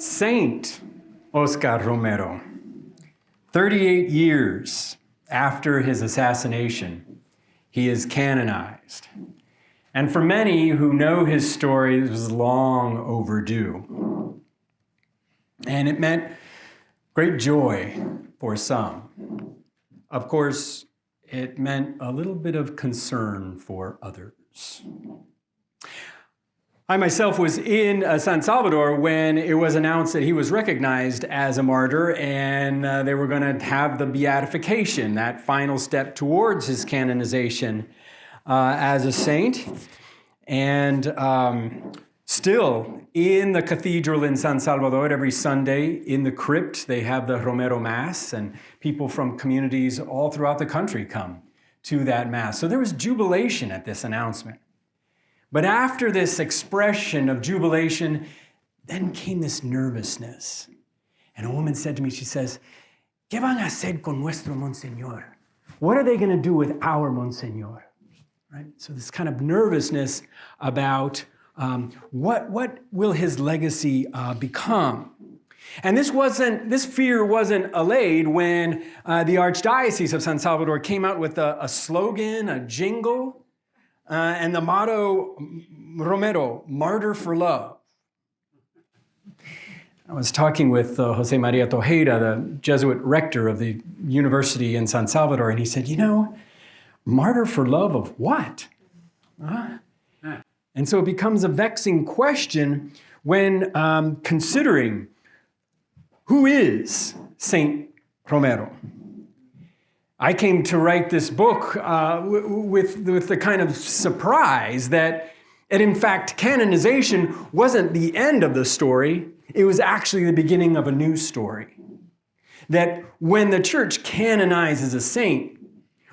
Saint Oscar Romero, 38 years after his assassination, he is canonized. And for many who know his story, it was long overdue. And it meant great joy for some. Of course, it meant a little bit of concern for others. I myself was in San Salvador when it was announced that he was recognized as a martyr, and they were going to have the beatification, that final step towards his canonization as a saint. And still, in the cathedral in San Salvador, every Sunday in the crypt, they have the Romero Mass, and people from communities all throughout the country come to that Mass. So there was jubilation at this announcement. But after this expression of jubilation, then came this nervousness. And a woman said to me, she says, ¿Qué van a hacer con nuestro Monseñor? What are they going to do with our Monseñor? Right? So this kind of nervousness about what will his legacy become? And this fear wasn't allayed when the Archdiocese of San Salvador came out with a slogan, a jingle, and the motto, Romero, Martyr for Love. I was talking with Jose Maria Tojeda, the Jesuit rector of the university in San Salvador, and he said, martyr for love of what? And so it becomes a vexing question when considering who is Saint Romero. I came to write this book with the kind of surprise that in fact, canonization wasn't the end of the story. It was actually the beginning of a new story. That when the church canonizes a saint,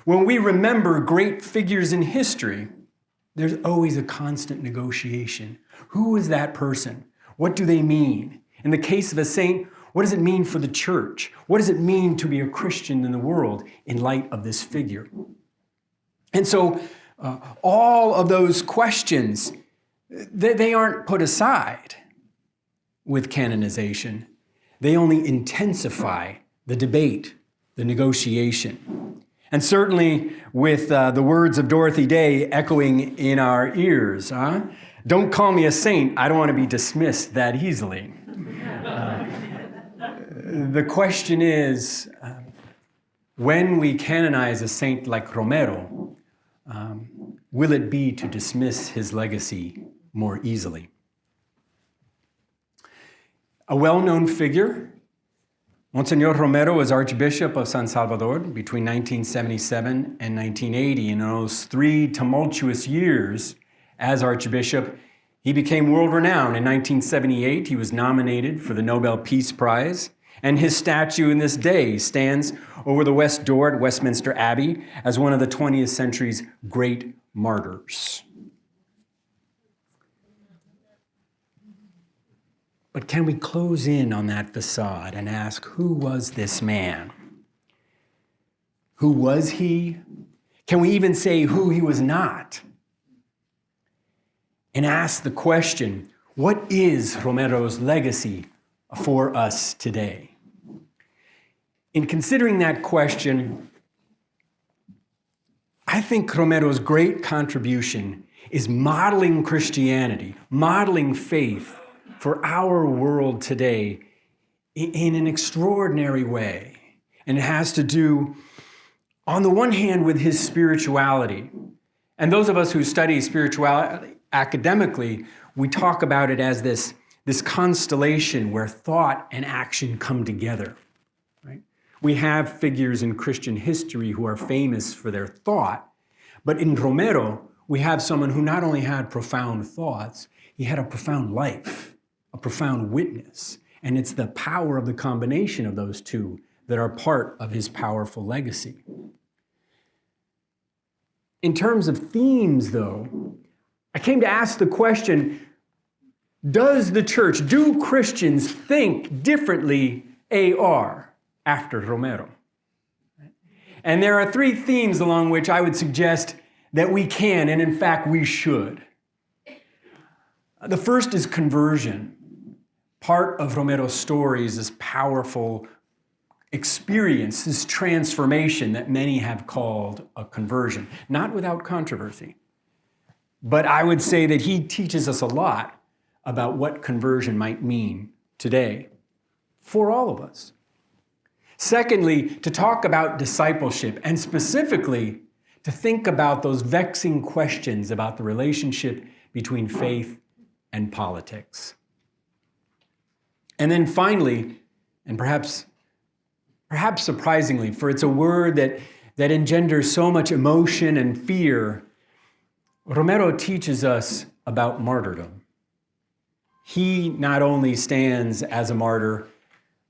when we remember great figures in history, there's always a constant negotiation. Who is that person? What do they mean? In the case of a saint, what does it mean for the church? What does it mean to be a Christian in the world in light of this figure? And so all of those questions, they aren't put aside with canonization. They only intensify the debate, the negotiation. And certainly with the words of Dorothy Day echoing in our ears, don't call me a saint, I don't want to be dismissed that easily. The question is, when we canonize a saint like Romero, will it be to dismiss his legacy more easily? A well-known figure, Monsignor Romero was Archbishop of San Salvador between 1977 and 1980. In those 3 tumultuous years as Archbishop, he became world-renowned. In 1978, he was nominated for the Nobel Peace Prize, and his statue in this day stands over the west door at Westminster Abbey as one of the 20th century's great martyrs. But can we close in on that facade and ask, who was this man? Who was he? Can we even say who he was not? And ask the question, what is Romero's legacy for us today? In considering that question, I think Romero's great contribution is modeling Christianity, modeling faith for our world today in an extraordinary way. And it has to do, on the one hand, with his spirituality. And those of us who study spirituality academically, we talk about it as this constellation where thought and action come together. Right? We have figures in Christian history who are famous for their thought, but in Romero, we have someone who not only had profound thoughts, he had a profound life, a profound witness. And it's the power of the combination of those two that are part of his powerful legacy. In terms of themes, though, I came to ask the question, do Christians think differently after Romero? And there are 3 themes along which I would suggest that we can, and in fact we should. The first is conversion. Part of Romero's story is this powerful experience, this transformation that many have called a conversion, not without controversy. But I would say that he teaches us a lot about what conversion might mean today for all of us. Secondly, to talk about discipleship, and specifically to think about those vexing questions about the relationship between faith and politics. And then finally, and perhaps surprisingly, for it's a word that engenders so much emotion and fear, Romero teaches us about martyrdom. He not only stands as a martyr,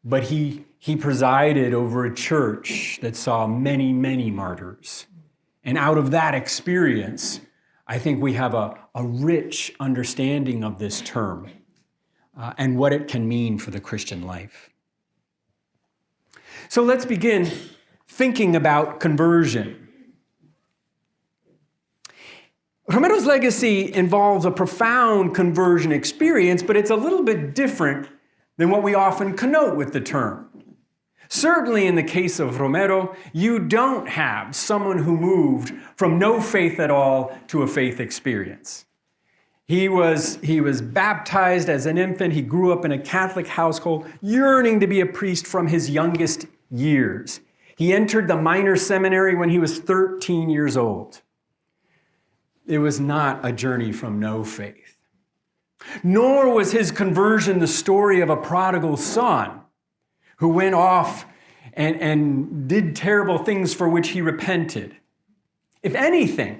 but he presided over a church that saw many, many martyrs. And out of that experience, I think we have a rich understanding of this term and what it can mean for the Christian life. So let's begin thinking about conversion. Romero's legacy involves a profound conversion experience, but it's a little bit different than what we often connote with the term. Certainly in the case of Romero, you don't have someone who moved from no faith at all to a faith experience. He was baptized as an infant. He grew up in a Catholic household, yearning to be a priest from his youngest years. He entered the minor seminary when he was 13 years old. It was not a journey from no faith. Nor was his conversion the story of a prodigal son who went off and did terrible things for which he repented. If anything,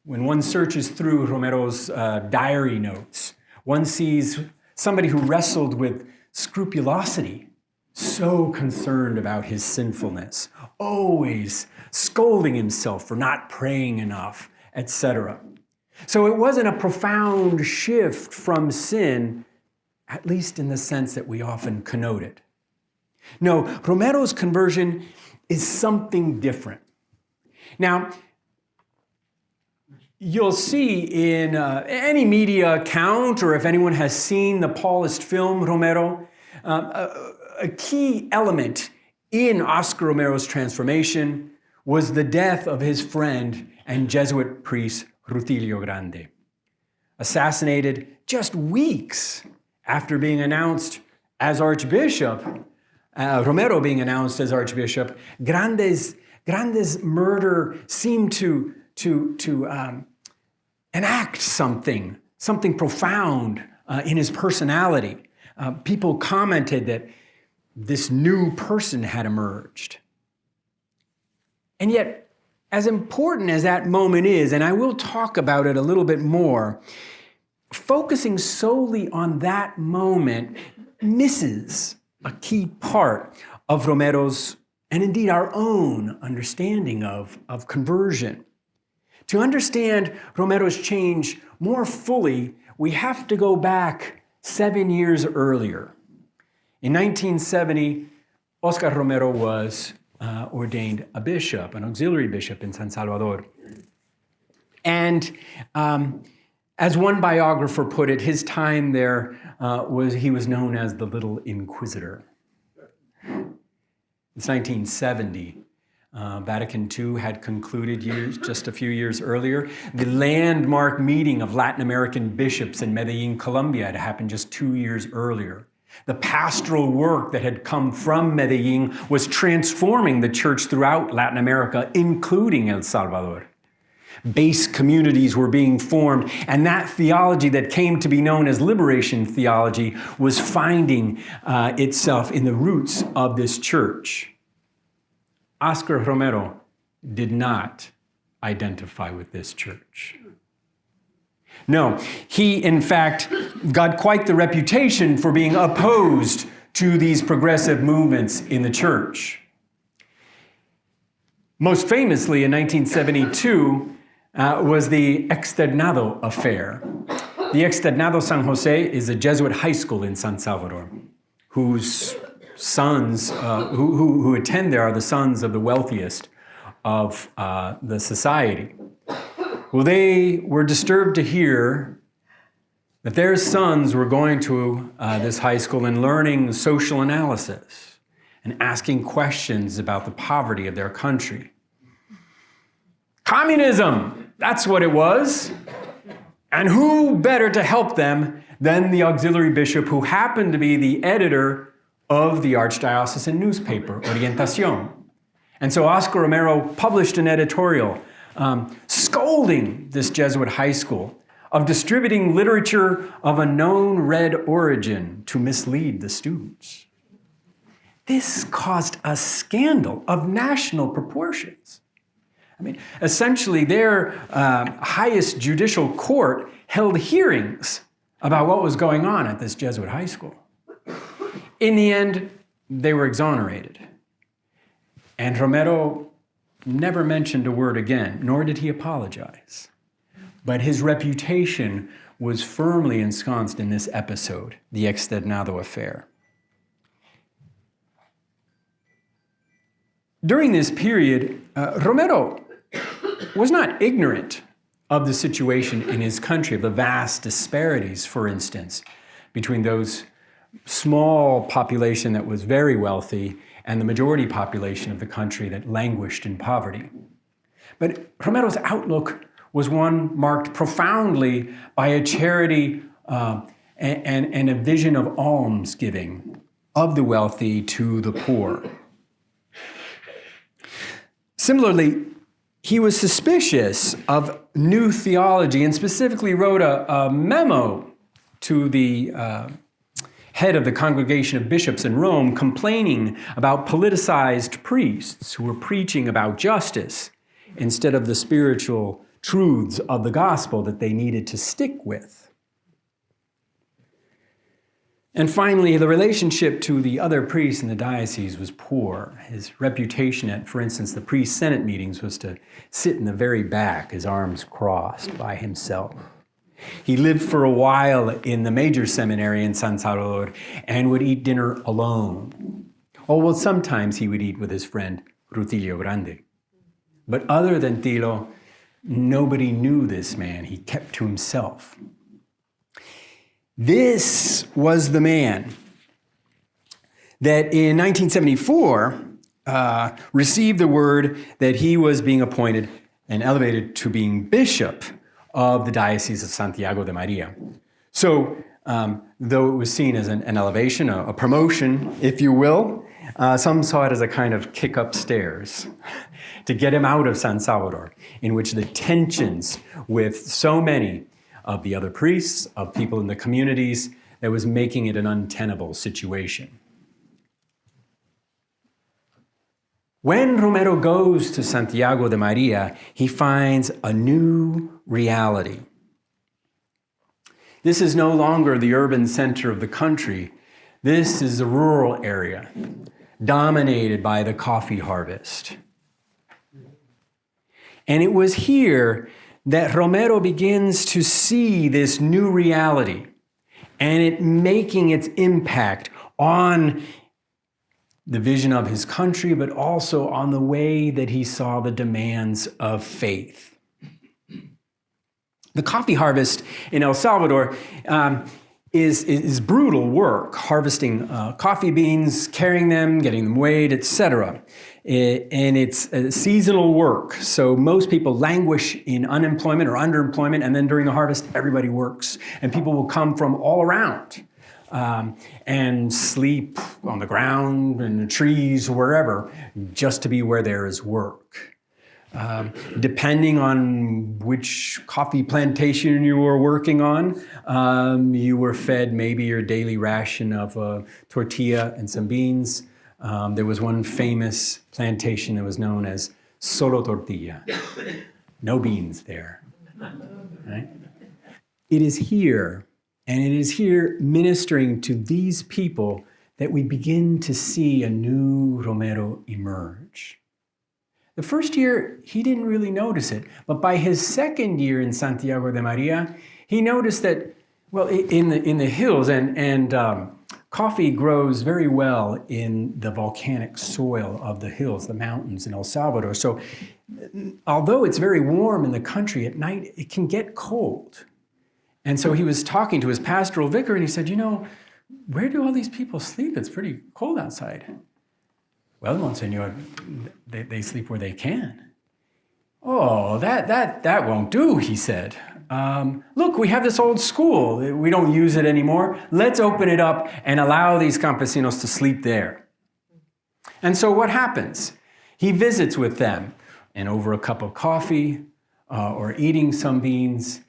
when one searches through Romero's diary notes, one sees somebody who wrestled with scrupulosity, so concerned about his sinfulness, always scolding himself for not praying enough, etc. So it wasn't a profound shift from sin, at least in the sense that we often connote it. No, Romero's conversion is something different. Now, you'll see in any media account, or if anyone has seen the Paulist film Romero, a key element in Oscar Romero's transformation was the death of his friend and Jesuit priest Rutilio Grande. Assassinated just weeks after being announced as Archbishop, Romero being announced as Archbishop, Grande's murder seemed to enact something profound in his personality. People commented that this new person had emerged. And yet, as important as that moment is, and I will talk about it a little bit more, focusing solely on that moment misses a key part of Romero's, and indeed our own, understanding of conversion. To understand Romero's change more fully, we have to go back 7 years earlier. In 1970, Oscar Romero was ordained a bishop, an auxiliary bishop in San Salvador. And as one biographer put it, his time there he was known as the Little Inquisitor. It's 1970. Vatican II had concluded just a few years earlier. The landmark meeting of Latin American bishops in Medellin, Colombia had happened just 2 years earlier. The pastoral work that had come from Medellin was transforming the church throughout Latin America, including El Salvador. Base communities were being formed, and that theology that came to be known as liberation theology was finding itself in the roots of this church. Oscar Romero did not identify with this church. No, he in fact got quite the reputation for being opposed to these progressive movements in the church. Most famously in 1972 was the Externado affair. The Externado San Jose is a Jesuit high school in San Salvador, whose sons who attend there are the sons of the wealthiest of the society. Well, they were disturbed to hear that their sons were going to this high school and learning social analysis and asking questions about the poverty of their country. Communism, that's what it was. And who better to help them than the auxiliary bishop who happened to be the editor of the archdiocesan newspaper, Orientación. And so Oscar Romero published an editorial scolding this Jesuit high school of distributing literature of a known red origin to mislead the students. This caused a scandal of national proportions. I mean, essentially, their highest judicial court held hearings about what was going on at this Jesuit high school. In the end, they were exonerated. And Romero never mentioned a word again, nor did he apologize. But his reputation was firmly ensconced in this episode, the Externado affair. During this period, Romero was not ignorant of the situation in his country, of the vast disparities, for instance, between those small population that was very wealthy and the majority population of the country that languished in poverty. But Romero's outlook was one marked profoundly by a charity and a vision of almsgiving of the wealthy to the poor. Similarly, he was suspicious of new theology and specifically wrote a memo to the head of the Congregation of Bishops in Rome complaining about politicized priests who were preaching about justice instead of the spiritual truths of the gospel that they needed to stick with. And finally, the relationship to the other priests in the diocese was poor. His reputation at, for instance, the priest senate meetings was to sit in the very back, his arms crossed, by himself. He lived for a while in the major seminary in San Salvador and would eat dinner alone. Oh, well, sometimes he would eat with his friend Rutilio Grande. But other than Tilo, nobody knew this man. He kept to himself. This was the man that in 1974 received the word that he was being appointed and elevated to being bishop of the Diocese of Santiago de Maria. So, though it was seen as an elevation, a promotion, if you will, some saw it as a kind of kick upstairs to get him out of San Salvador, in which the tensions with so many of the other priests, of people in the communities, that was making it an untenable situation. When Romero goes to Santiago de Maria, he finds a new reality. This is no longer the urban center of the country. This is a rural area, dominated by the coffee harvest. And it was here that Romero begins to see this new reality and it making its impact on the vision of his country, but also on the way that he saw the demands of faith. The coffee harvest in El Salvador is brutal work, harvesting coffee beans, carrying them, getting them weighed, etc. And it's seasonal work. So most people languish in unemployment or underemployment, and then during the harvest, everybody works. And people will come from all around and sleep on the ground, in the trees, wherever, just to be where there is work. Depending on which coffee plantation you were working on, you were fed maybe your daily ration of a tortilla and some beans. There was one famous plantation that was known as Solo Tortilla. No beans there. Right? It is here, and it is here ministering to these people that we begin to see a new Romero emerge. The first year, he didn't really notice it, but by his second year in Santiago de Maria, he noticed that, well, in the hills, and coffee grows very well in the volcanic soil of the hills, the mountains in El Salvador. So although it's very warm in the country, at night it can get cold. And so he was talking to his pastoral vicar, and he said, where do all these people sleep? It's pretty cold outside. Well, Monsignor, they sleep where they can. Oh, that won't do, he said. Look, we have this old school. We don't use it anymore. Let's open it up and allow these campesinos to sleep there. And so what happens? He visits with them, and over a cup of coffee or eating some beans,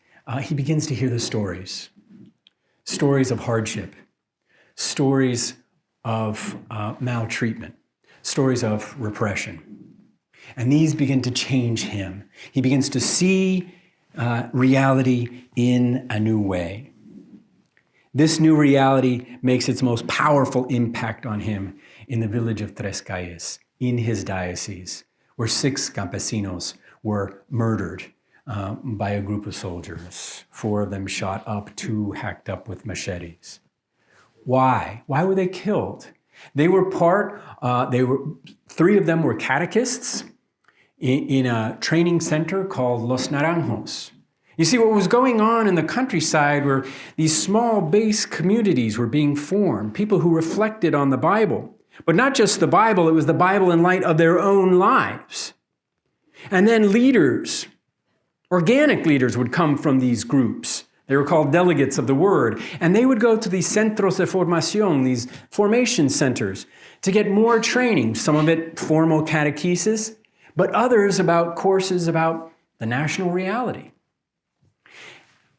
he begins to hear the stories. Stories of hardship, stories of maltreatment, stories of repression. And these begin to change him. He begins to see reality in a new way. This new reality makes its most powerful impact on him in the village of Tres Calles, in his diocese, where 6 campesinos were murdered by a group of soldiers. 4 of them shot up, 2 hacked up with machetes. Why? Why were they killed? They were 3 of them were catechists in a training center called Los Naranjos. You see, what was going on in the countryside were these small base communities were being formed, people who reflected on the Bible. But not just the Bible, it was the Bible in light of their own lives. And then leaders, organic leaders, would come from these groups. They were called delegates of the word. And they would go to these centros de formación, these formation centers, to get more training, some of it formal catechesis, but others about courses about the national reality.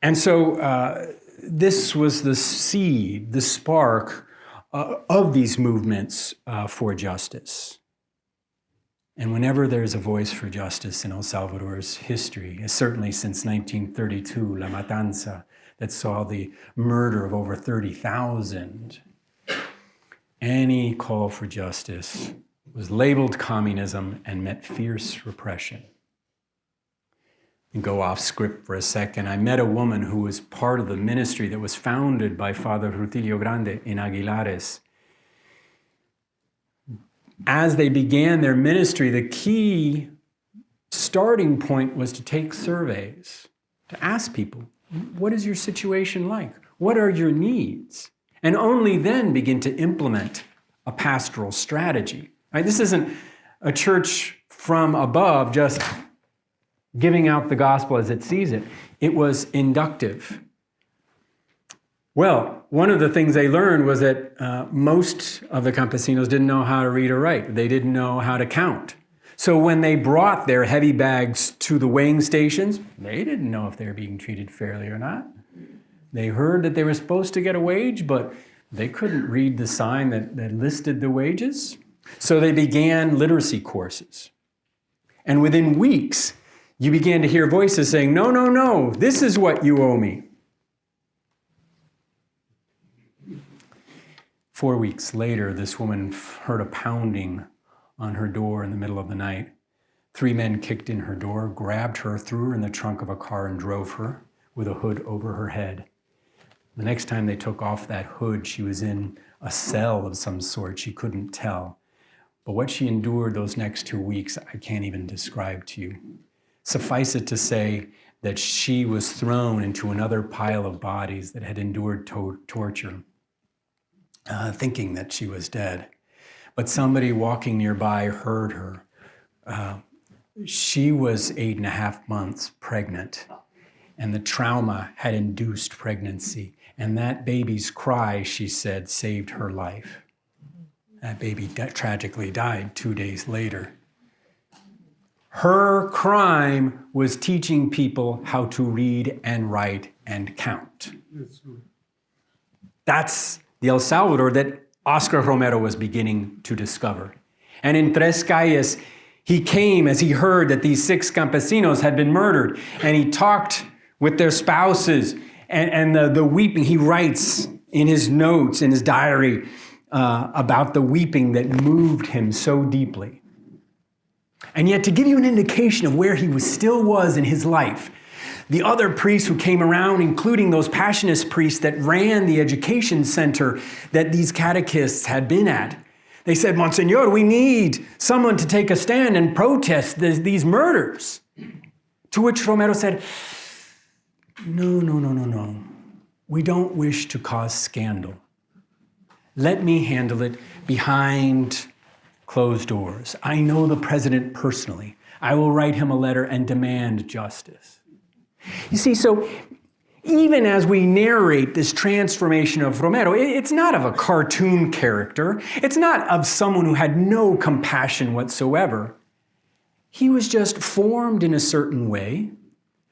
And so this was the seed, the spark of these movements for justice. And whenever there's a voice for justice in El Salvador's history, certainly since 1932, La Matanza, that saw the murder of over 30,000, any call for justice was labeled communism and met fierce repression. And go off script for a second. I met a woman who was part of the ministry that was founded by Father Rutilio Grande in Aguilares. As they began their ministry, the key starting point was to take surveys, to ask people, what is your situation like? What are your needs? And only then begin to implement a pastoral strategy. Right? This isn't a church from above just giving out the gospel as it sees it. It was inductive. Well, one of the things they learned was that most of the campesinos didn't know how to read or write. They didn't know how to count. So when they brought their heavy bags to the weighing stations, they didn't know if they were being treated fairly or not. They heard that they were supposed to get a wage, but they couldn't read the sign that listed the wages. So they began literacy courses. And within weeks, you began to hear voices saying, no, this is what you owe me. 4 weeks later, this woman heard a pounding on her door in the middle of the night. 3 men kicked in her door, grabbed her, threw her in the trunk of a car, and drove her with a hood over her head. The next time they took off that hood, she was in a cell of some sort. She couldn't tell. But what she endured those next 2 weeks, I can't even describe to you. Suffice it to say that she was thrown into another pile of bodies that had endured torture, thinking that she was dead. But somebody walking nearby heard her. She was 8.5 months pregnant, and the trauma had induced pregnancy. And that baby's cry, she said, saved her life. That baby tragically died 2 days later. Her crime was teaching people how to read and write and count. That's the El Salvador that Oscar Romero was beginning to discover. And in Tres Calles, he came as he heard that these 6 campesinos had been murdered, and he talked with their spouses and the weeping. He writes in his notes, in his diary, about the weeping that moved him so deeply. And yet, to give you an indication of where he still was in his life, the other priests who came around, including those Passionist priests that ran the education center that these catechists had been at, they said, Monsignor, we need someone to take a stand and protest these murders. To which Romero said, no. We don't wish to cause scandal. Let me handle it behind closed doors. I know the president personally. I will write him a letter and demand justice. You see, so even as we narrate this transformation of Romero, it's not of a cartoon character. It's not of someone who had no compassion whatsoever. He was just formed in a certain way,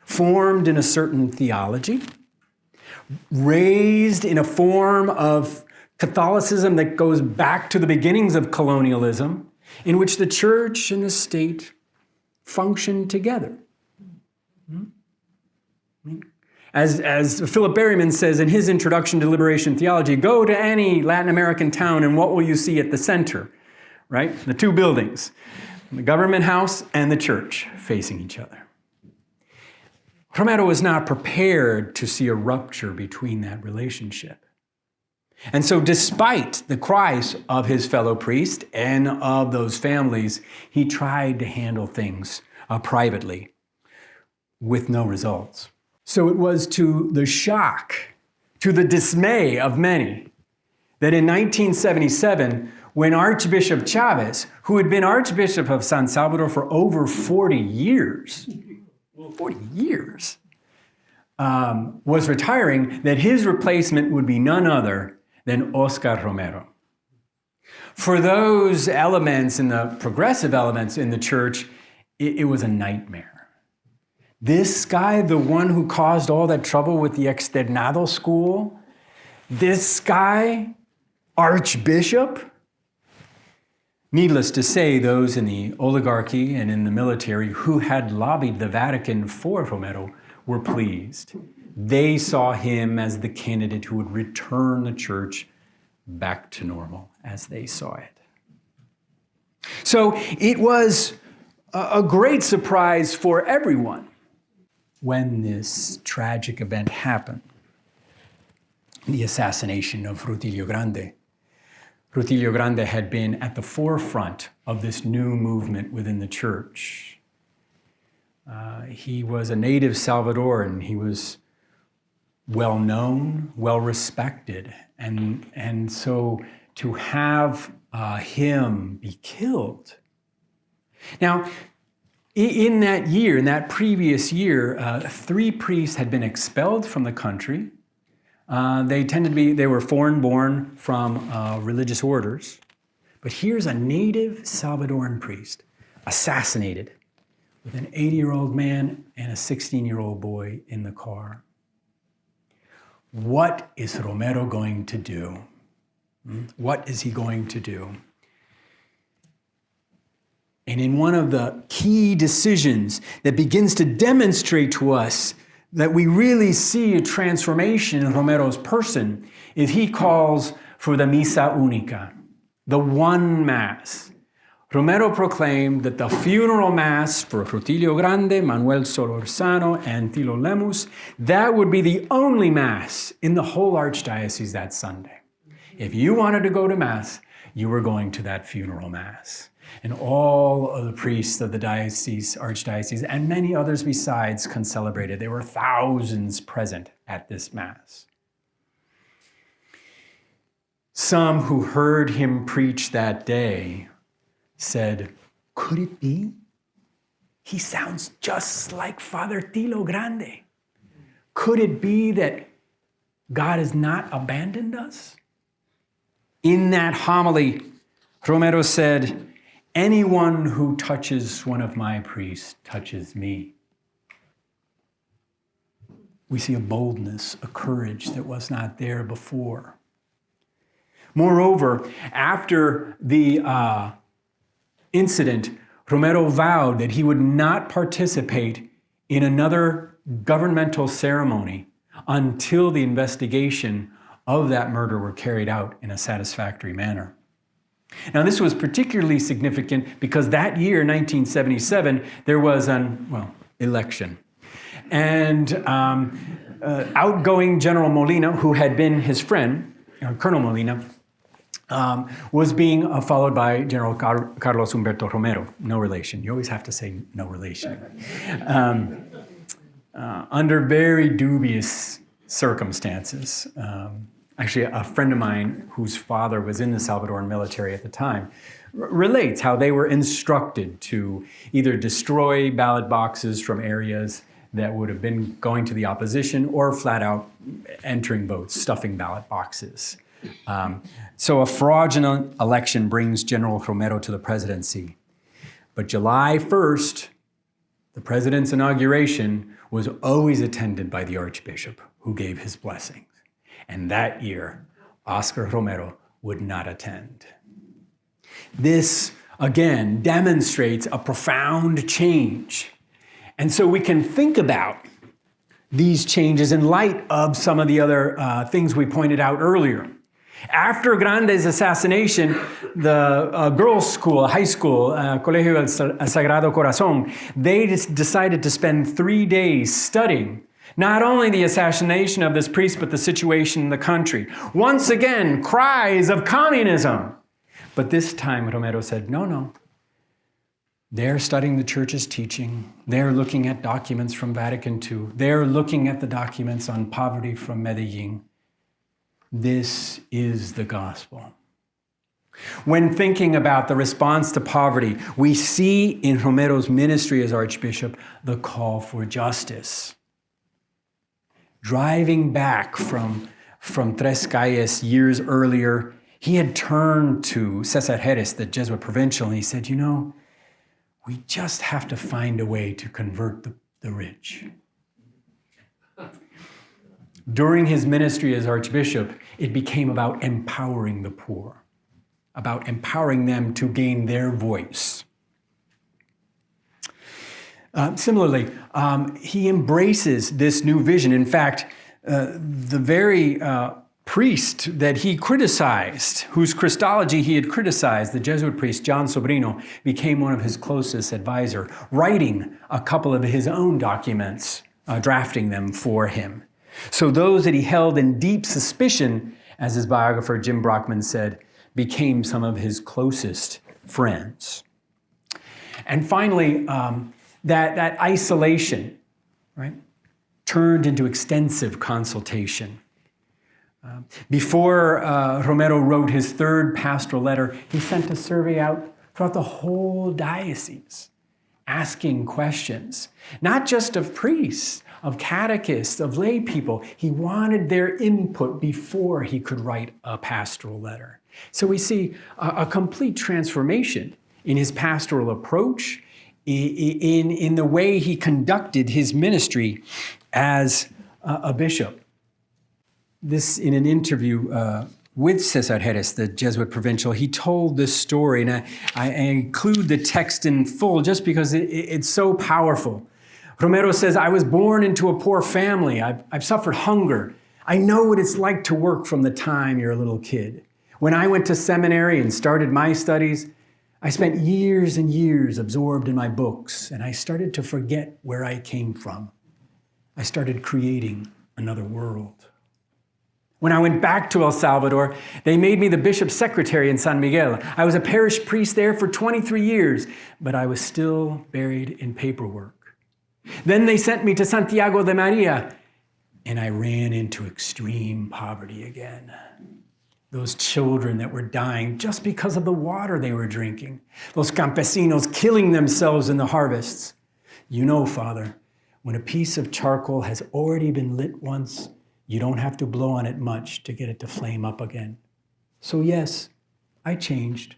formed in a certain theology, raised in a form of Catholicism that goes back to the beginnings of colonialism, in which the church and the state functioned together. As Philip Berryman says in his introduction to liberation theology, go to any Latin American town and what will you see at the center, right? The two buildings, the government house and the church facing each other. Romero was not prepared to see a rupture between that relationship. And so despite the cries of his fellow priest and of those families, he tried to handle things privately with no results. So it was to the shock, to the dismay of many, that in 1977, when Archbishop Chavez, who had been Archbishop of San Salvador for over 40 years, was retiring, that his replacement would be none other than Oscar Romero. For those elements and the progressive elements in the church, it was a nightmare. This guy, the one who caused all that trouble with the Externado school, this guy, Archbishop. Needless to say, those in the oligarchy and in the military who had lobbied the Vatican for Romero were pleased. They saw him as the candidate who would return the church back to normal as they saw it. So it was a great surprise for everyone when this tragic event happened, the assassination of Rutilio Grande. Rutilio Grande had been at the forefront of this new movement within the church. He was a native Salvadoran. He was well known, well respected. And so to have him be killed. Now, in that year, in that previous year, 3 priests had been expelled from the country. They were foreign-born from religious orders. But here's a native Salvadoran priest assassinated with an 80-year-old man and a 16-year-old boy in the car. What is Romero going to do? What is he going to do? And in one of the key decisions that begins to demonstrate to us that we really see a transformation in Romero's person is he calls for the Misa Única, the one Mass. Romero proclaimed that the funeral Mass for Rutilio Grande, Manuel Solorzano, and Tilo Lemus, that would be the only Mass in the whole Archdiocese that Sunday. If you wanted to go to Mass, you were going to that funeral Mass. And all of the priests of the archdiocese, and many others besides, concelebrated. There were thousands present at this Mass. Some who heard him preach that day said, could it be? He sounds just like Father Tilo Grande. Could it be that God has not abandoned us? In that homily, Romero said, anyone who touches one of my priests touches me. We see a boldness, a courage that was not there before. Moreover, after the incident, Romero vowed that he would not participate in another governmental ceremony until the investigation of that murder were carried out in a satisfactory manner. Now, this was particularly significant because that year, 1977, there was an election. And outgoing General Molina, who had been his friend, Colonel Molina, was being followed by General Carlos Humberto Romero. No relation. You always have to say no relation. Under very dubious circumstances. Actually, a friend of mine whose father was in the Salvadoran military at the time relates how they were instructed to either destroy ballot boxes from areas that would have been going to the opposition or flat out entering votes, stuffing ballot boxes. So a fraudulent election brings General Romero to the presidency. But July 1st, the president's inauguration was always attended by the Archbishop, who gave his blessings. And that year, Oscar Romero would not attend. This, again, demonstrates a profound change. And so we can think about these changes in light of some of the other things we pointed out earlier. After Grande's assassination, the girls' school, high school, Colegio del Sagrado Corazón, they decided to spend 3 days studying not only the assassination of this priest, but the situation in the country. Once again, cries of communism. But this time, Romero said, no. They're studying the church's teaching. They're looking at documents from Vatican II. They're looking at the documents on poverty from Medellin. This is the gospel. When thinking about the response to poverty, we see in Romero's ministry as Archbishop the call for justice. Driving back from Tres Calles years earlier, he had turned to César Jerez, the Jesuit provincial, and he said, we just have to find a way to convert the rich. During his ministry as Archbishop, it became about empowering the poor, about empowering them to gain their voice. Similarly, he embraces this new vision. In fact, the very priest that he criticized, whose Christology he had criticized, the Jesuit priest John Sobrino, became one of his closest advisors, writing a couple of his own documents, drafting them for him. So those that he held in deep suspicion, as his biographer Jim Brockman said, became some of his closest friends. And finally, that isolation, right, turned into extensive consultation. Before Romero wrote his third pastoral letter, he sent a survey out throughout the whole diocese, asking questions, not just of priests, of catechists, of lay people. He wanted their input before he could write a pastoral letter. So we see a complete transformation in his pastoral approach, in the way he conducted his ministry as a bishop. This, in an interview with César Jerez, the Jesuit provincial, he told this story, and I include the text in full just because it's so powerful. Romero says, I was born into a poor family. I've suffered hunger. I know what it's like to work from the time you're a little kid. When I went to seminary and started my studies, I spent years and years absorbed in my books, and I started to forget where I came from. I started creating another world. When I went back to El Salvador, they made me the bishop's secretary in San Miguel. I was a parish priest there for 23 years, but I was still buried in paperwork. Then they sent me to Santiago de Maria, and I ran into extreme poverty again. Those children that were dying just because of the water they were drinking. Those campesinos killing themselves in the harvests. You know, Father, when a piece of charcoal has already been lit once, you don't have to blow on it much to get it to flame up again. So yes, I changed,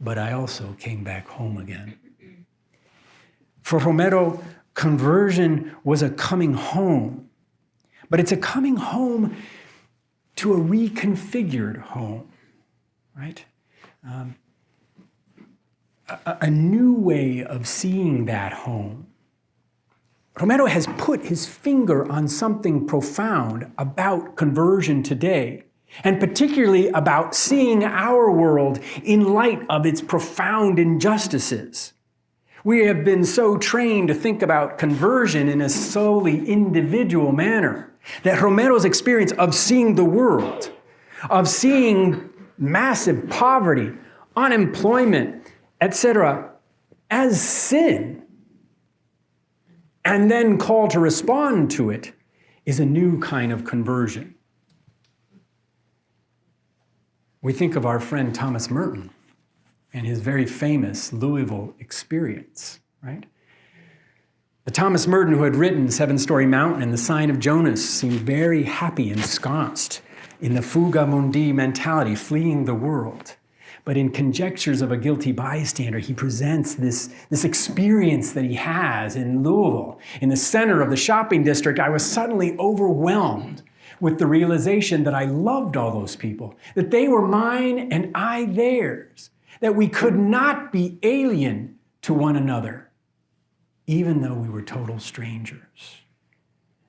but I also came back home again. For Romero, conversion was a coming home, but it's a coming home to a reconfigured home, right? A new way of seeing that home. Romero has put his finger on something profound about conversion today, and particularly about seeing our world in light of its profound injustices. We have been so trained to think about conversion in a solely individual manner that Romero's experience of seeing the world, of seeing massive poverty, unemployment, etc., as sin, and then call to respond to it, is a new kind of conversion. We think of our friend Thomas Merton and his very famous Louisville experience, right? The Thomas Merton who had written Seven-Story Mountain and The Sign of Jonas seemed very happy, ensconced in the fuga mundi mentality, fleeing the world. But in Conjectures of a Guilty Bystander, he presents this experience that he has in Louisville. In the center of the shopping district, I was suddenly overwhelmed with the realization that I loved all those people, that they were mine and I theirs, that we could not be alien to one another, even though we were total strangers.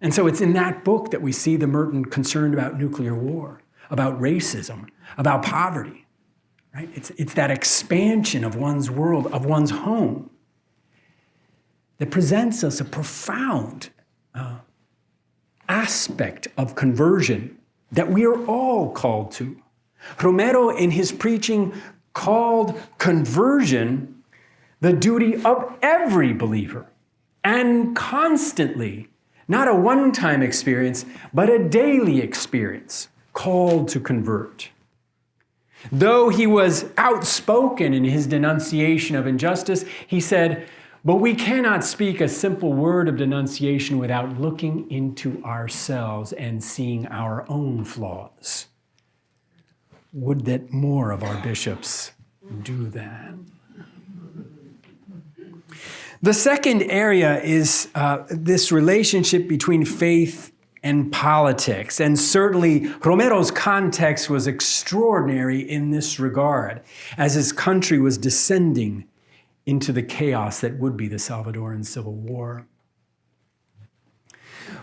And so it's in that book that we see the Merton concerned about nuclear war, about racism, about poverty. Right? It's that expansion of one's world, of one's home, that presents us a profound aspect of conversion that we are all called to. Romero, in his preaching, called conversion the duty of every believer, and constantly, not a one-time experience, but a daily experience, called to convert. Though he was outspoken in his denunciation of injustice, he said, "But we cannot speak a simple word of denunciation without looking into ourselves and seeing our own flaws." Would that more of our bishops do that. The second area is this relationship between faith and politics. And certainly Romero's context was extraordinary in this regard, as his country was descending into the chaos that would be the Salvadoran Civil War.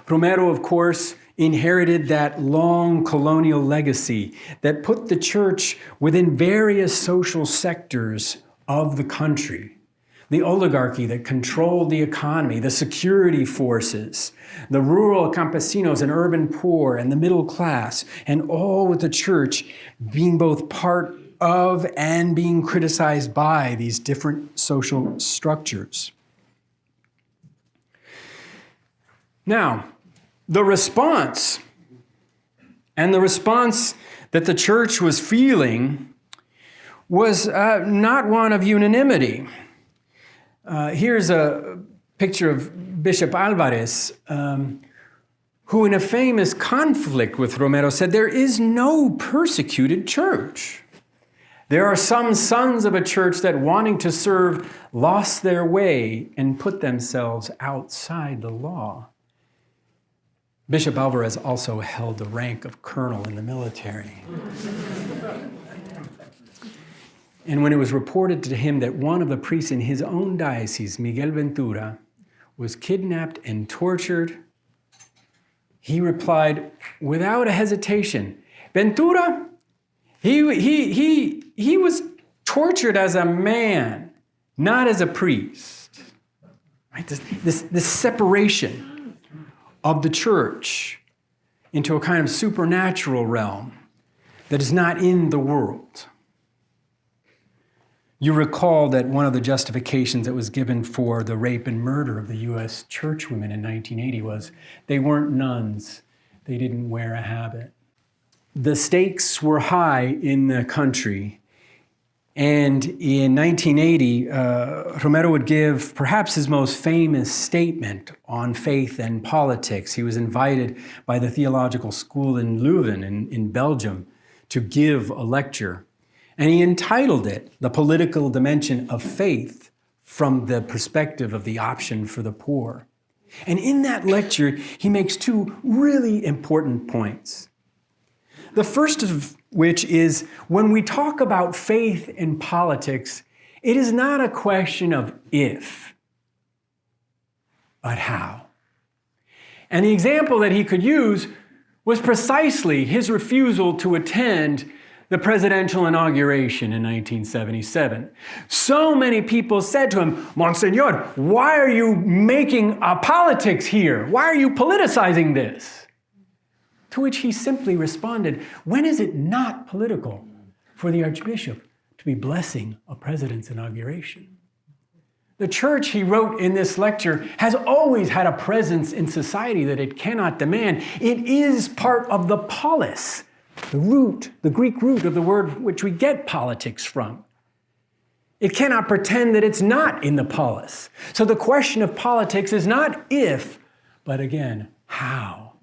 Romero, of course, inherited that long colonial legacy that put the church within various social sectors of the country. The oligarchy that controlled the economy, the security forces, the rural campesinos and urban poor, and the middle class, and all with the church being both part of and being criticized by these different social structures. Now, the response that the church was feeling was not one of unanimity. Here's a picture of Bishop Alvarez, who in a famous conflict with Romero said, "There is no persecuted church. There are some sons of a church that, wanting to serve, lost their way and put themselves outside the law." Bishop Alvarez also held the rank of colonel in the military. And when it was reported to him that one of the priests in his own diocese, Miguel Ventura, was kidnapped and tortured, he replied without a hesitation, "Ventura, he was tortured as a man, not as a priest." Right? This separation of the church into a kind of supernatural realm that is not in the world. You recall that one of the justifications that was given for the rape and murder of the U.S. churchwomen in 1980 was they weren't nuns. They didn't wear a habit. The stakes were high in the country. And in 1980, Romero would give perhaps his most famous statement on faith and politics. He was invited by the theological school in Leuven in Belgium to give a lecture. And he entitled it, "The Political Dimension of Faith from the Perspective of the Option for the Poor." And in that lecture, he makes two really important points. The first of which is, when we talk about faith in politics, it is not a question of if, but how. And the example that he could use was precisely his refusal to attend the presidential inauguration in 1977. So many people said to him, "Monsignor, why are you making a politics here? Why are you politicizing this?" To which he simply responded, "When is it not political for the Archbishop to be blessing a president's inauguration?" The church, he wrote in this lecture, has always had a presence in society that it cannot demand. It is part of the polis, the Greek root of the word which we get politics from. It cannot pretend that it's not in the polis. So the question of politics is not if, but again, how.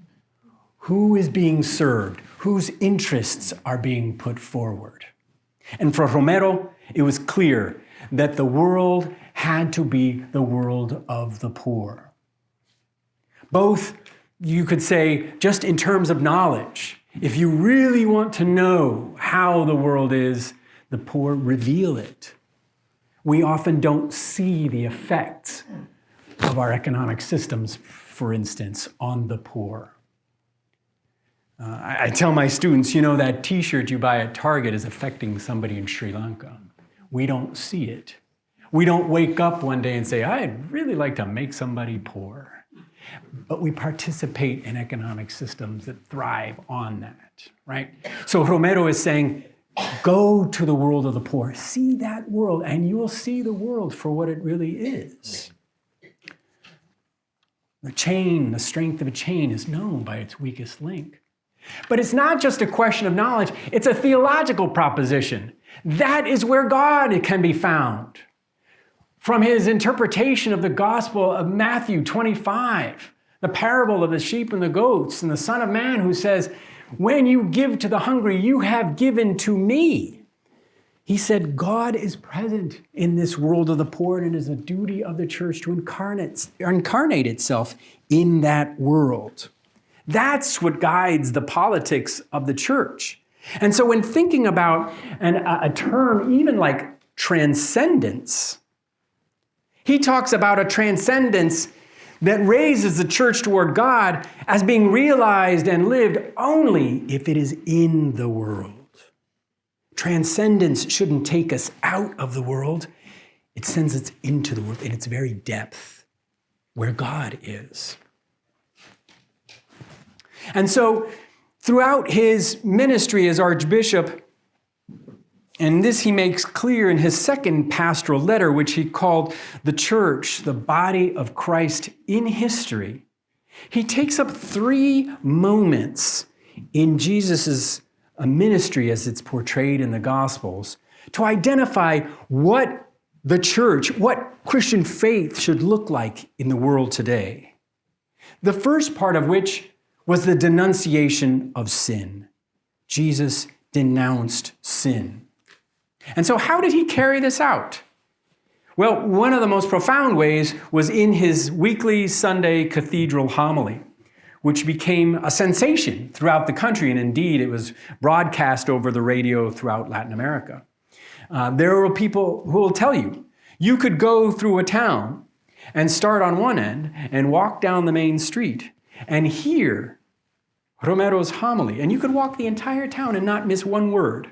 Who is being served? Whose interests are being put forward? And for Romero, it was clear that the world had to be the world of the poor. Both, you could say, just in terms of knowledge. If you really want to know how the world is, the poor reveal it. We often don't see the effects of our economic systems, for instance, on the poor. I tell my students, that t-shirt you buy at Target is affecting somebody in Sri Lanka. We don't see it. We don't wake up one day and say, I'd really like to make somebody poor. But we participate in economic systems that thrive on that, right? So Romero is saying, go to the world of the poor. See that world, and you will see the world for what it really is. The strength of a chain is known by its weakest link. But it's not just a question of knowledge, it's a theological proposition. That is where God can be found. From his interpretation of the Gospel of Matthew 25, the parable of the sheep and the goats, and the Son of Man who says, when you give to the hungry, you have given to me. He said, God is present in this world of the poor, and it is the duty of the church to incarnate itself in that world. That's what guides the politics of the church. And so when thinking about a term even like transcendence, he talks about a transcendence that raises the church toward God as being realized and lived only if it is in the world. Transcendence shouldn't take us out of the world. It sends us into the world in its very depth, where God is. And so, throughout his ministry as Archbishop, and this he makes clear in his second pastoral letter, which he called the church, the body of Christ in history, he takes up 3 moments in Jesus' ministry as it's portrayed in the Gospels to identify what the church, what Christian faith should look like in the world today. The first part of which was the denunciation of sin. Jesus denounced sin. And so how did he carry this out? Well, one of the most profound ways was in his weekly Sunday cathedral homily, which became a sensation throughout the country, and indeed it was broadcast over the radio throughout Latin America. There were people who will tell you, you could go through a town and start on one end and walk down the main street and hear Romero's homily, and you could walk the entire town and not miss one word,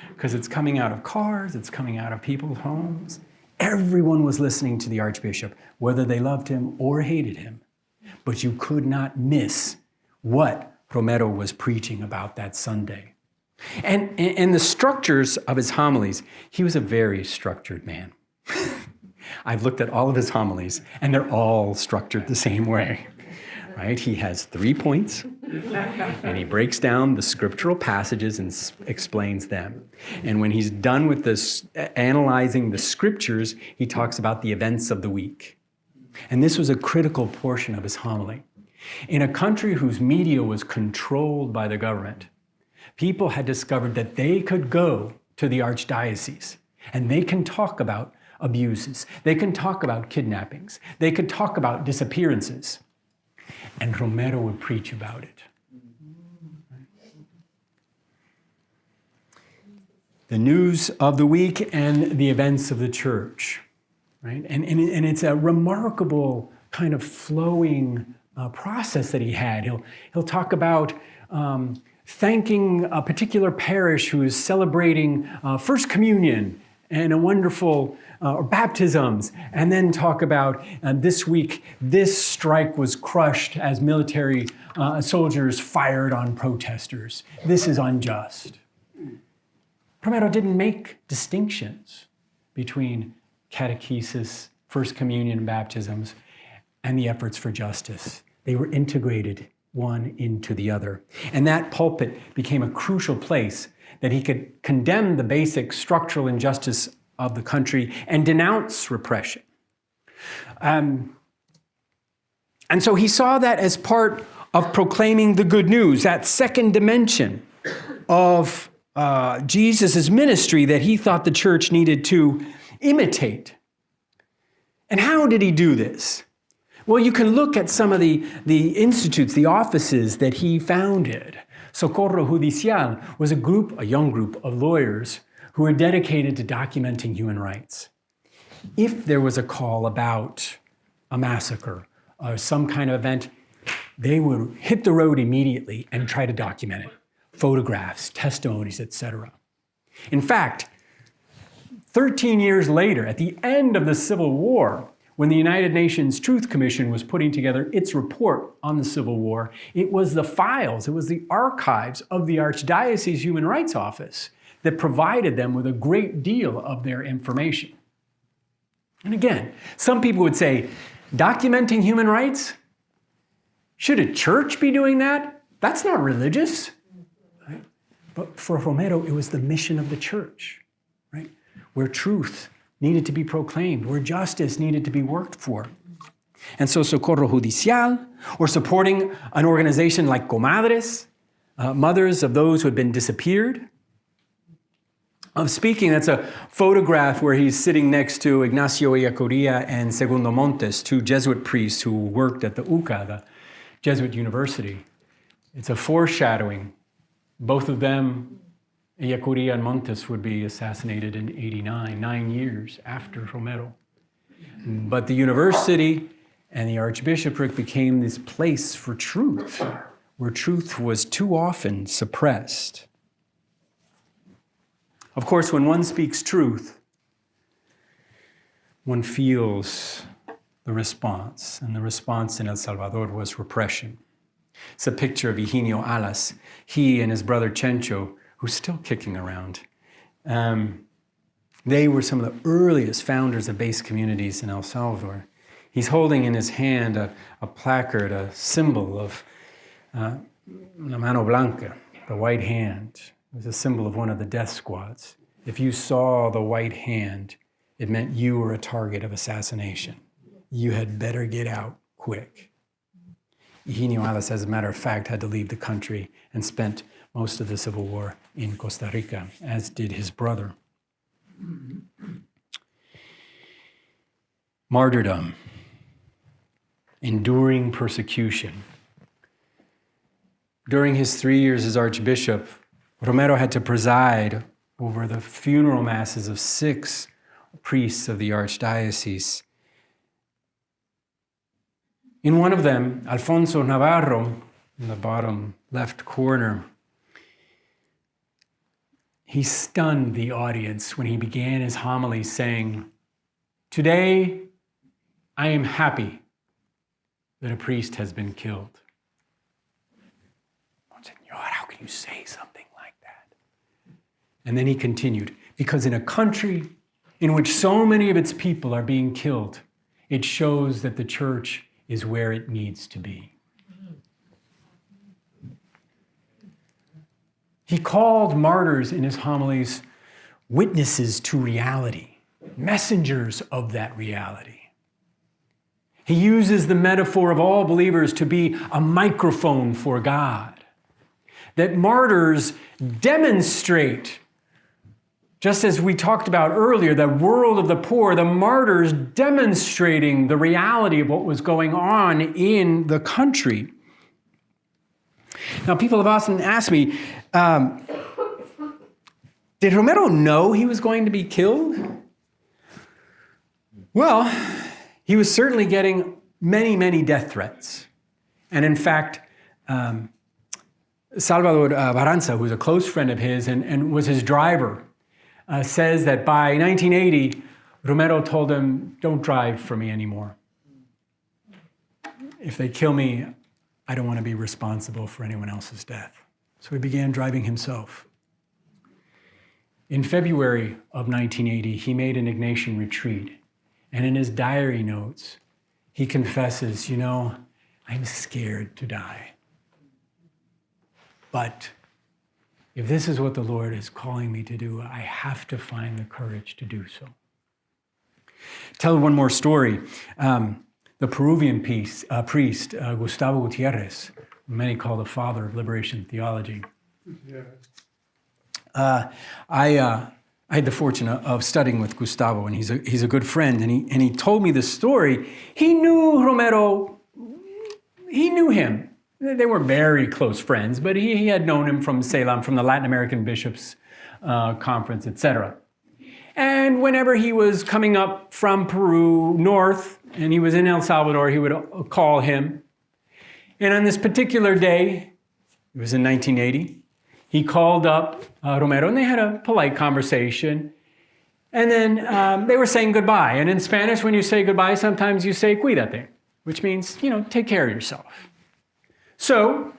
because it's coming out of cars, it's coming out of people's homes. Everyone was listening to the Archbishop, whether they loved him or hated him. But you could not miss what Romero was preaching about that Sunday. And the structures of his homilies, he was a very structured man. I've looked at all of his homilies, and they're all structured the same way. Right? He has 3 points, and he breaks down the scriptural passages and explains them. And when he's done with this, analyzing the scriptures, he talks about the events of the week. And this was a critical portion of his homily. In a country whose media was controlled by the government, people had discovered that they could go to the archdiocese and they can talk about abuses. They can talk about kidnappings. They could talk about disappearances. And Romero would preach about it. The news of the week and the events of the church, right? And it's a remarkable kind of flowing process that he had. He'll talk about thanking a particular parish who is celebrating First Communion and a wonderful baptisms, and then talk about this week, this strike was crushed as military soldiers fired on protesters. This is unjust. Romero didn't make distinctions between catechesis, First Communion and baptisms, and the efforts for justice. They were integrated one into the other. And that pulpit became a crucial place that he could condemn the basic structural injustice of the country and denounce repression. And so he saw that as part of proclaiming the good news, that second dimension of Jesus' ministry that he thought the church needed to imitate. And how did he do this? Well, you can look at some of the institutes, the offices that he founded. Socorro Judicial was a young group of lawyers who were dedicated to documenting human rights. If there was a call about a massacre or some kind of event, they would hit the road immediately and try to document it. Photographs, testimonies, etc. In fact, 13 years later, at the end of the Civil War, when the United Nations Truth Commission was putting together its report on the Civil War, it was the files, it was the archives of the Archdiocese Human Rights Office that provided them with a great deal of their information. And again, some people would say, documenting human rights? Should a church be doing that? That's not religious. Right? But for Romero, it was the mission of the church, right? Where truth needed to be proclaimed, where justice needed to be worked for. And so Socorro Judicial, or supporting an organization like Comadres, mothers of those who had been disappeared. Of speaking, that's a photograph where he's sitting next to Ignacio Ellacuría and Segundo Montes, two Jesuit priests who worked at the UCA, the Jesuit University. It's a foreshadowing. Both of them, Ellacuría and Montes, would be assassinated in 89, 9 years after Romero. But the university and the archbishopric became this place for truth, where truth was too often suppressed. Of course, when one speaks truth, one feels the response, and the response in El Salvador was repression. It's a picture of Higinio Alas, he and his brother Chencho, who's still kicking around. They were some of the earliest founders of base communities in El Salvador. He's holding in his hand a placard, a symbol of La Mano Blanca, the white hand. It was a symbol of one of the death squads. If you saw the white hand, it meant you were a target of assassination. You had better get out quick. Higinio Alas, as a matter of fact, had to leave the country and spent most of the Civil War in Costa Rica, as did his brother. Martyrdom, enduring persecution. During his 3 years as archbishop, Romero had to preside over the funeral masses of 6 priests of the archdiocese. In one of them, Alfonso Navarro, in the bottom left corner, he stunned the audience when he began his homily saying, "Today, I am happy that a priest has been killed." Monsignor, how can you say something like that? And then he continued, because in a country in which so many of its people are being killed, it shows that the church is where it needs to be. He called martyrs in his homilies witnesses to reality, messengers of that reality. He uses the metaphor of all believers to be a microphone for God. That martyrs demonstrate, just as we talked about earlier, the world of the poor, the martyrs demonstrating the reality of what was going on in the country. Now, people have often asked me, did Romero know he was going to be killed? Well, he was certainly getting many, many death threats. And in fact, Salvador Baranza, who's a close friend of his and was his driver, says that by 1980, Romero told him, "Don't drive for me anymore. If they kill me, I don't want to be responsible for anyone else's death." So he began driving himself. In February of 1980, he made an Ignatian retreat. And in his diary notes, he confesses, I'm scared to die. But if this is what the Lord is calling me to do, I have to find the courage to do so. Tell one more story. The Peruvian priest, Gustavo Gutierrez, many call the father of liberation theology. I had the fortune of studying with Gustavo, and he's a good friend, and he told me this story. He knew Romero, he knew him. They were very close friends, but he had known him from Ceylon, from the Latin American Bishops' Conference, etc. And whenever he was coming up from Peru north, and he was in El Salvador, he would call him. And on this particular day, it was in 1980, he called up Romero, and they had a polite conversation. And then they were saying goodbye. And in Spanish, when you say goodbye, sometimes you say cuídate, which means, take care of yourself. So,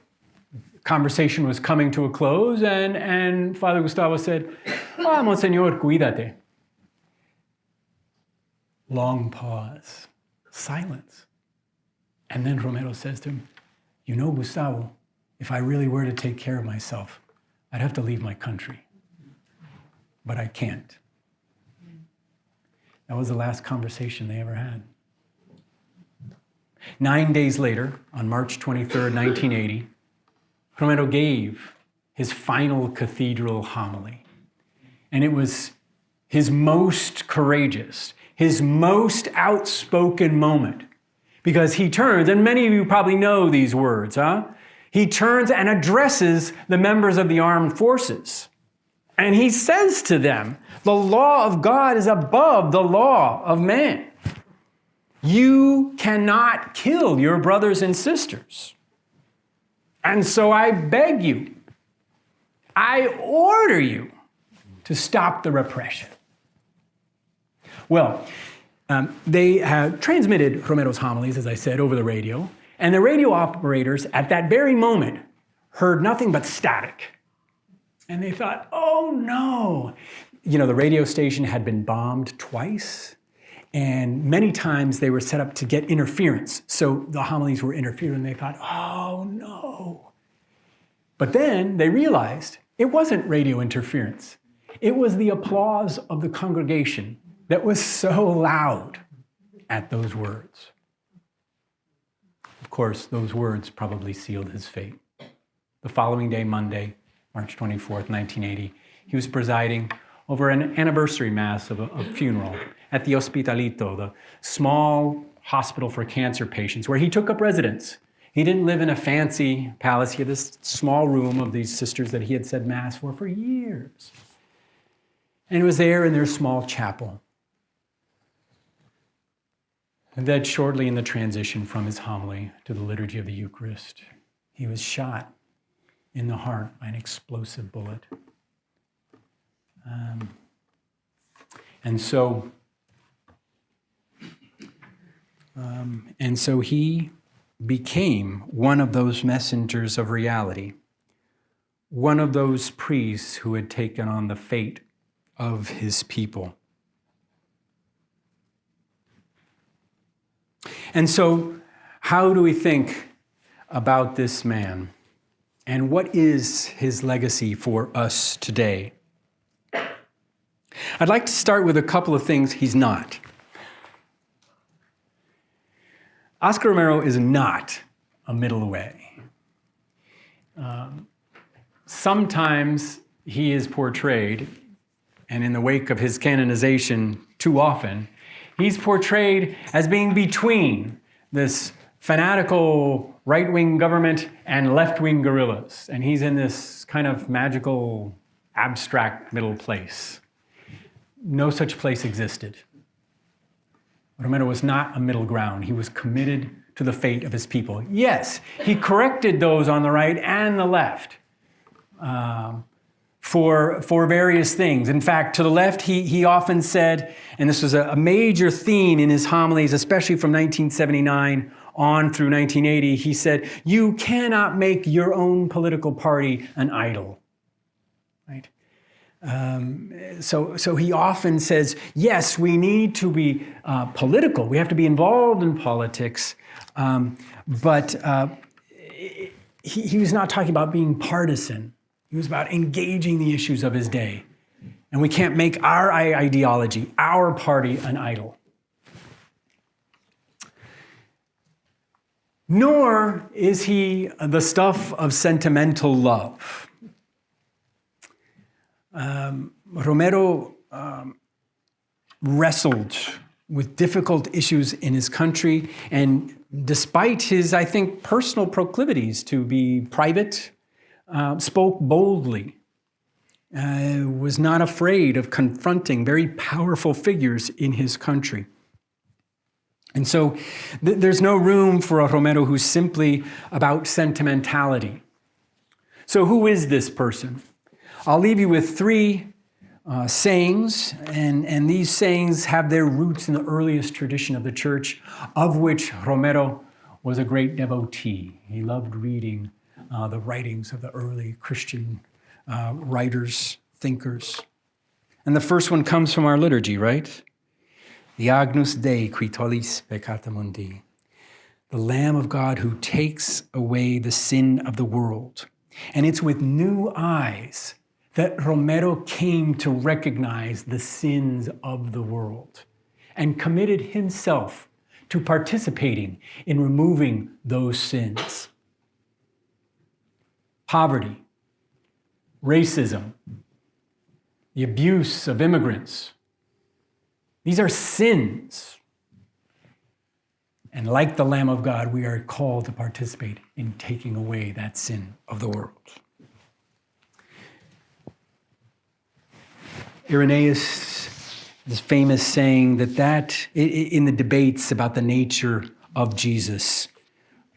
conversation was coming to a close, and Father Gustavo said, Monseñor, cuídate. Long pause, silence. And then Romero says to him, Gustavo, if I really were to take care of myself, I'd have to leave my country. But I can't. That was the last conversation they ever had. 9 days later, on March 23rd, 1980, Romero gave his final cathedral homily. And it was his most courageous, his most outspoken moment. Because he turns, and many of you probably know these words, He turns and addresses the members of the armed forces. And he says to them, the law of God is above the law of man. You cannot kill your brothers and sisters. And so I beg you, I order you to stop the repression. Well, they have transmitted Romero's homilies, as I said, over the radio. And the radio operators at that very moment heard nothing but static. And they thought, oh no. The radio station had been bombed twice. And many times they were set up to get interference. So the homilies were interfered, and they thought, oh no. But then they realized it wasn't radio interference. It was the applause of the congregation that was so loud at those words. Of course, those words probably sealed his fate. The following day, Monday, March 24th, 1980, he was presiding over an anniversary mass of a funeral at the Hospitalito, the small hospital for cancer patients, where he took up residence. He didn't live in a fancy palace. He had this small room of these sisters that he had said mass for years. And it was there in their small chapel. And then shortly in the transition from his homily to the liturgy of the Eucharist, he was shot in the heart by an explosive bullet. And so he became one of those messengers of reality, one of those priests who had taken on the fate of his people. And so, how do we think about this man? And what is his legacy for us today? I'd like to start with a couple of things he's not. Oscar Romero is not a middle way. Sometimes he is portrayed, and in the wake of his canonization too often, he's portrayed as being between this fanatical right-wing government and left-wing guerrillas. And he's in this kind of magical, abstract middle place. No such place existed. Romero was not a middle ground. He was committed to the fate of his people. Yes, he corrected those on the right and the left for various things. In fact, to the left, he often said, and this was a major theme in his homilies, especially from 1979 on through 1980, he said, you cannot make your own political party an idol. Right? So he often says, yes, we need to be political. We have to be involved in politics. But he was not talking about being partisan. He was about engaging the issues of his day. And we can't make our ideology, our party, an idol. Nor is he the stuff of sentimental love. Romero wrestled with difficult issues in his country, and despite his, I think, personal proclivities to be private, spoke boldly, was not afraid of confronting very powerful figures in his country. And so there's no room for a Romero who's simply about sentimentality. So who is this person? I'll leave you with three sayings, and these sayings have their roots in the earliest tradition of the church, of which Romero was a great devotee. He loved reading the writings of the early Christian writers, thinkers. And the first one comes from our liturgy, right? The Agnus Dei qui tollis peccata mundi. The Lamb of God who takes away the sin of the world. And it's with new eyes that Romero came to recognize the sins of the world and committed himself to participating in removing those sins. Poverty, racism, the abuse of immigrants. These are sins. And like the Lamb of God, we are called to participate in taking away that sin of the world. Irenaeus, this famous saying that in the debates about the nature of Jesus,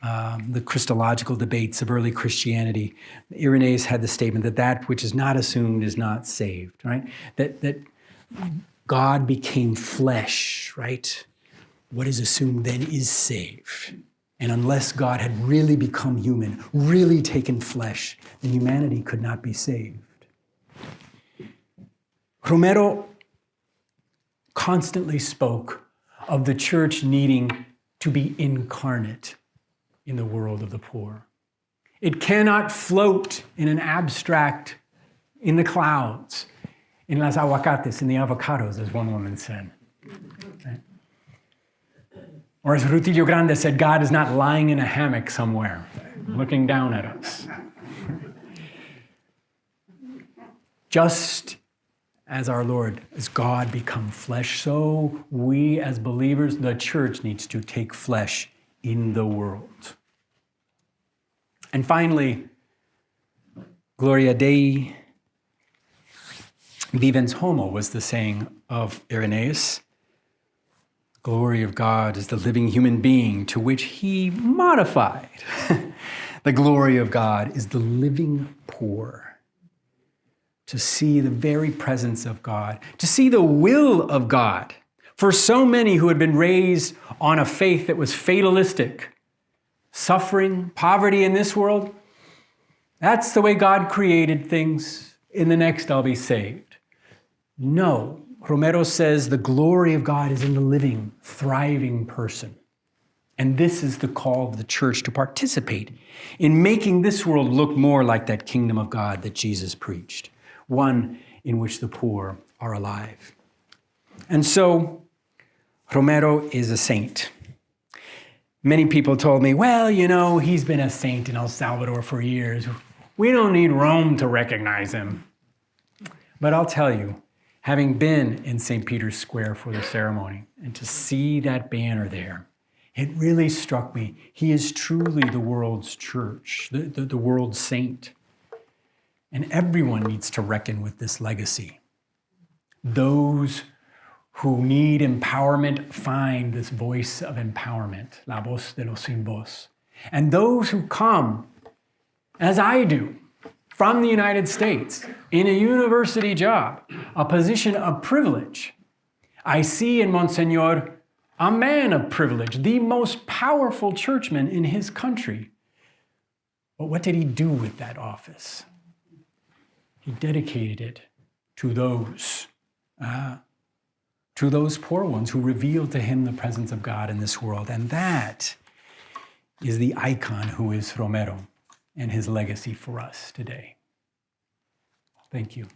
the Christological debates of early Christianity, Irenaeus had the statement that which is not assumed is not saved, right? That God became flesh, right? What is assumed then is saved. And unless God had really become human, really taken flesh, then humanity could not be saved. Romero constantly spoke of the church needing to be incarnate in the world of the poor. It cannot float in an abstract, in the clouds, in las aguacates, in the avocados, as one woman said. Right? Or as Rutilio Grande said, God is not lying in a hammock somewhere, looking down at us. Just as our Lord, as God become flesh, so we as believers, the church needs to take flesh in the world. And finally, Gloria Dei vivens homo was the saying of Irenaeus. Glory of God is the living human being, to which he modified. The glory of God is the living poor. To see the very presence of God, to see the will of God. For so many who had been raised on a faith that was fatalistic, suffering, poverty in this world, that's the way God created things. In the next, I'll be saved. No, Romero says the glory of God is in the living, thriving person. And this is the call of the church to participate in making this world look more like that kingdom of God that Jesus preached, one in which the poor are alive. And so, Romero is a saint. Many people told me, well, he's been a saint in El Salvador for years. We don't need Rome to recognize him. But I'll tell you, having been in St. Peter's Square for the ceremony and to see that banner there, it really struck me. He is truly the world's church, the world's saint. And everyone needs to reckon with this legacy. Those who need empowerment find this voice of empowerment, la voz de los sin voz. And those who come, as I do, from the United States, in a university job, a position of privilege, I see in Monsignor a man of privilege, the most powerful churchman in his country. But what did he do with that office? He dedicated it to those poor ones who revealed to him the presence of God in this world. And that is the icon who is Romero and his legacy for us today. Thank you.